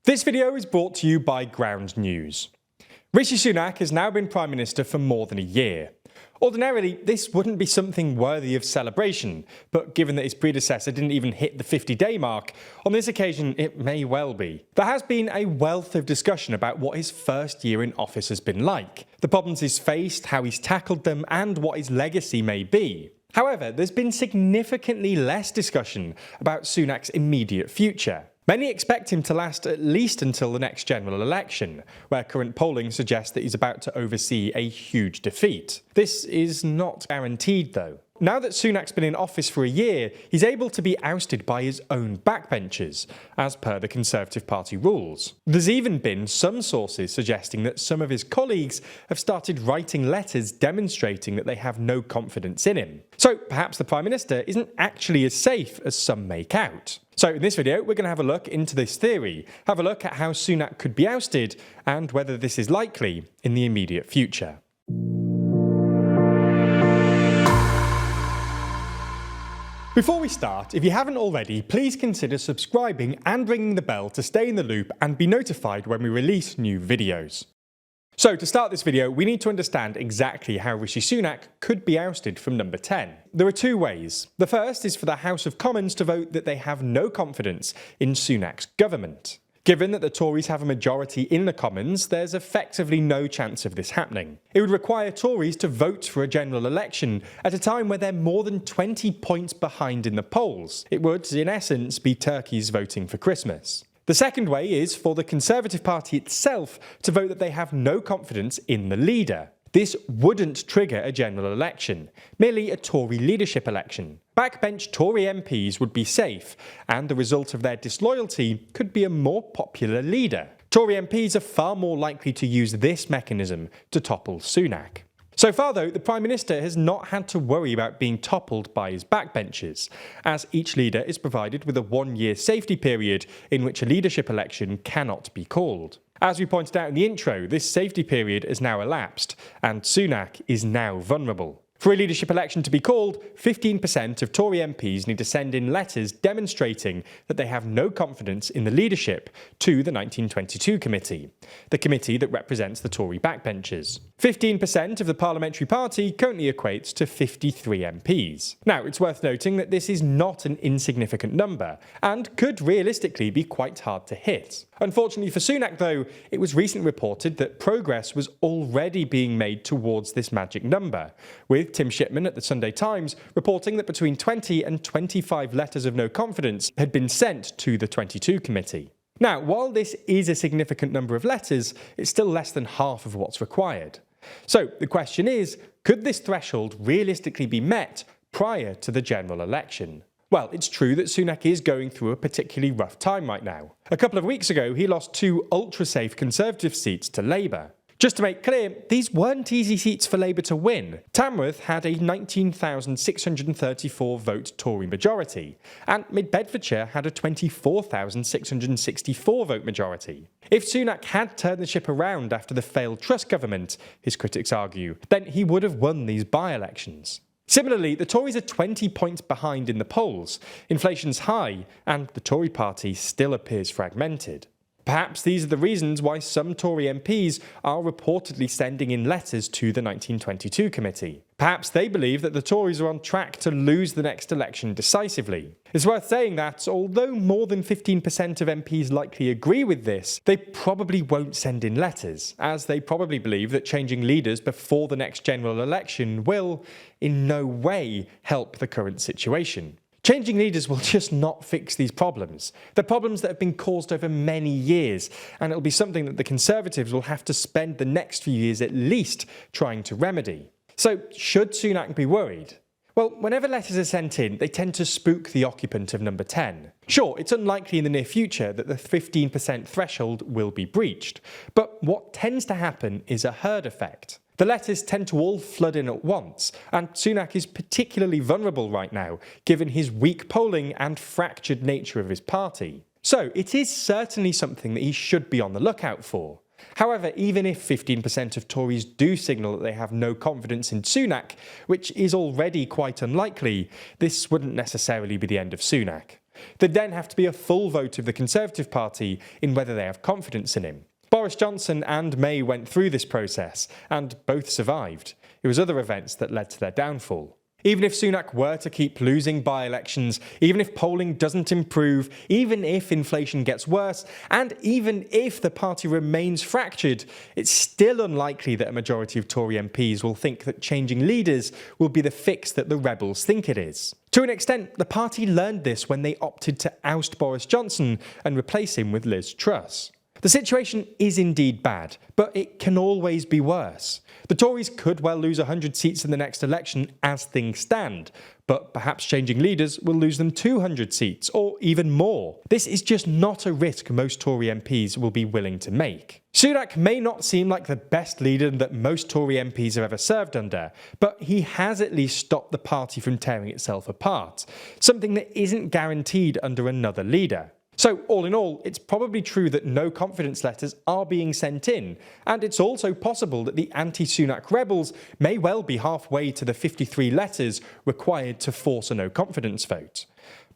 This video is brought to you by Ground News. Rishi Sunak has now been Prime Minister for more than a year. Ordinarily, this wouldn't be something worthy of celebration, but given that his predecessor didn't even hit the 50-day mark, on this occasion it may well be. There has been a wealth of discussion about what his first year in office has been like, the problems he's faced, how he's tackled them, and what his legacy may be. However, there's been significantly less discussion about Sunak's immediate future. Many expect him to last at least until the next general election, where current polling suggests that he's about to oversee a huge defeat. This is not guaranteed though. Now that Sunak's been in office for a year, he's able to be ousted by his own backbenchers, as per the Conservative Party rules. There's even been some sources suggesting that some of his colleagues have started writing letters demonstrating that they have no confidence in him. So perhaps the Prime Minister isn't actually as safe as some make out. So in this video, we're going to have a look into this theory, have a look at how Sunak could be ousted, and whether this is likely in the immediate future. Before we start, if you haven't already, please consider subscribing and ringing the bell to stay in the loop and be notified when we release new videos. So to start this video, we need to understand exactly how Rishi Sunak could be ousted from number 10. There are two ways. The first is for the House of Commons to vote that they have no confidence in Sunak's government. Given that the Tories have a majority in the Commons, there's effectively no chance of this happening. It would require Tories to vote for a general election at a time where they're more than 20 points behind in the polls. It would, in essence, be turkeys voting for Christmas. The second way is for the Conservative Party itself to vote that they have no confidence in the leader. This wouldn't trigger a general election, merely a Tory leadership election. Backbench Tory MPs would be safe, and the result of their disloyalty could be a more popular leader. Tory MPs are far more likely to use this mechanism to topple Sunak. So far though, the Prime Minister has not had to worry about being toppled by his backbenchers, as each leader is provided with a one-year safety period in which a leadership election cannot be called. As we pointed out in the intro, this safety period has now elapsed, and Sunak is now vulnerable. For a leadership election to be called, 15% of Tory MPs need to send in letters demonstrating that they have no confidence in the leadership to the 1922 committee, the committee that represents the Tory backbenchers. 15% of the parliamentary party currently equates to 53 MPs. Now, it's worth noting that this is not an insignificant number, and could realistically be quite hard to hit. Unfortunately for Sunak though, it was recently reported that progress was already being made towards this magic number, with Tim Shipman at the Sunday Times reporting that between 20 and 25 letters of no confidence had been sent to the 22 committee. Now, while this is a significant number of letters, it's still less than half of what's required. So the question is, could this threshold realistically be met prior to the general election? Well, it's true that Sunak is going through a particularly rough time right now. A couple of weeks ago, he lost 2 ultra-safe Conservative seats to Labour. Just to make clear, these weren't easy seats for Labour to win. Tamworth had a 19,634 vote Tory majority, and Mid-Bedfordshire had a 24,664 vote majority. If Sunak had turned the ship around after the failed Truss government, his critics argue, then he would have won these by-elections. Similarly, the Tories are 20 points behind in the polls, inflation's high, and the Tory party still appears fragmented. Perhaps these are the reasons why some Tory MPs are reportedly sending in letters to the 1922 committee. Perhaps they believe that the Tories are on track to lose the next election decisively. It's worth saying that, although more than 15% of MPs likely agree with this, they probably won't send in letters, as they probably believe that changing leaders before the next general election will, in no way, help the current situation. Changing leaders will just not fix these problems. They're problems that have been caused over many years, and it'll be something that the Conservatives will have to spend the next few years at least trying to remedy. So, should Sunak be worried? Well, whenever letters are sent in, they tend to spook the occupant of number 10. Sure, it's unlikely in the near future that the 15% threshold will be breached, but what tends to happen is a herd effect. The letters tend to all flood in at once, and Sunak is particularly vulnerable right now, given his weak polling and fractured nature of his party. So it is certainly something that he should be on the lookout for. However, even if 15% of Tories do signal that they have no confidence in Sunak, which is already quite unlikely, this wouldn't necessarily be the end of Sunak. There'd then have to be a full vote of the Conservative Party in whether they have confidence in him. Boris Johnson and May went through this process, and both survived. It was other events that led to their downfall. Even if Sunak were to keep losing by-elections, even if polling doesn't improve, even if inflation gets worse, and even if the party remains fractured, it's still unlikely that a majority of Tory MPs will think that changing leaders will be the fix that the rebels think it is. To an extent, the party learned this when they opted to oust Boris Johnson and replace him with Liz Truss. The situation is indeed bad, but it can always be worse. The Tories could well lose 100 seats in the next election as things stand, but perhaps changing leaders will lose them 200 seats, or even more. This is just not a risk most Tory MPs will be willing to make. Sunak may not seem like the best leader that most Tory MPs have ever served under, but he has at least stopped the party from tearing itself apart, something that isn't guaranteed under another leader. So, all in all, it's probably true that no confidence letters are being sent in, and it's also possible that the anti-Sunak rebels may well be halfway to the 53 letters required to force a no-confidence vote.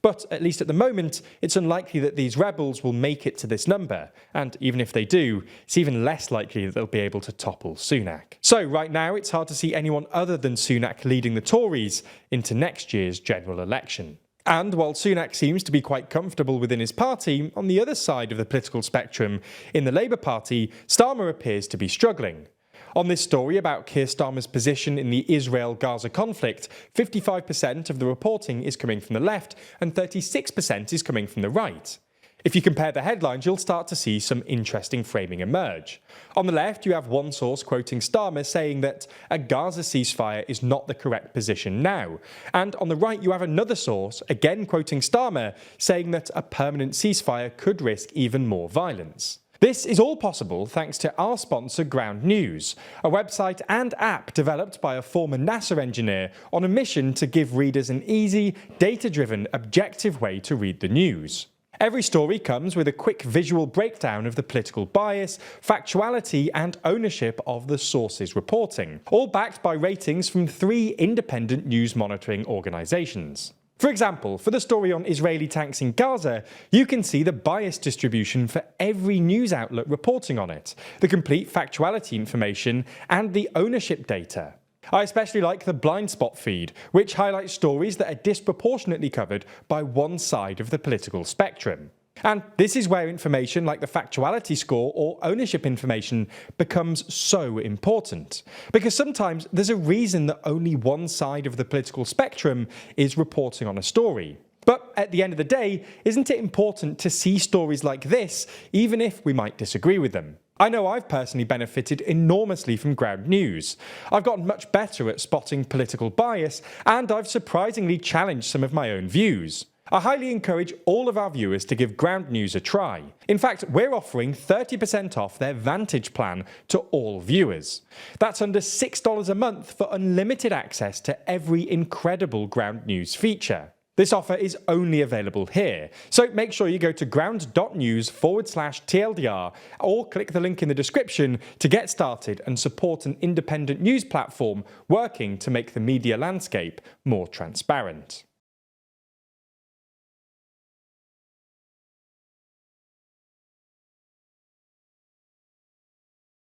But, at least at the moment, it's unlikely that these rebels will make it to this number, and even if they do, it's even less likely that they'll be able to topple Sunak. So, right now, it's hard to see anyone other than Sunak leading the Tories into next year's general election. And while Sunak seems to be quite comfortable within his party, on the other side of the political spectrum, in the Labour Party, Starmer appears to be struggling. On this story about Keir Starmer's position in the Israel-Gaza conflict, 55% of the reporting is coming from the left and 36% is coming from the right. If you compare the headlines, you'll start to see some interesting framing emerge. On the left, you have one source quoting Starmer saying that a Gaza ceasefire is not the correct position now. And on the right, you have another source, again quoting Starmer, saying that a permanent ceasefire could risk even more violence. This is all possible thanks to our sponsor Ground News, a website and app developed by a former NASA engineer on a mission to give readers an easy, data-driven, objective way to read the news. Every story comes with a quick visual breakdown of the political bias, factuality and ownership of the source's reporting, all backed by ratings from 3 independent news monitoring organisations. For example, for the story on Israeli tanks in Gaza, you can see the bias distribution for every news outlet reporting on it, the complete factuality information and the ownership data. I especially like the blind spot feed, which highlights stories that are disproportionately covered by one side of the political spectrum. And this is where information like the factuality score or ownership information becomes so important. Because sometimes there's a reason that only one side of the political spectrum is reporting on a story. But at the end of the day, isn't it important to see stories like this, even if we might disagree with them? I know I've personally benefited enormously from Ground News. I've gotten much better at spotting political bias, and I've surprisingly challenged some of my own views. I highly encourage all of our viewers to give Ground News a try. In fact, we're offering 30% off their Vantage plan to all viewers. That's under $6 a month for unlimited access to every incredible Ground News feature. This offer is only available here, so make sure you go to ground.news/TLDR or click the link in the description to get started and support an independent news platform working to make the media landscape more transparent.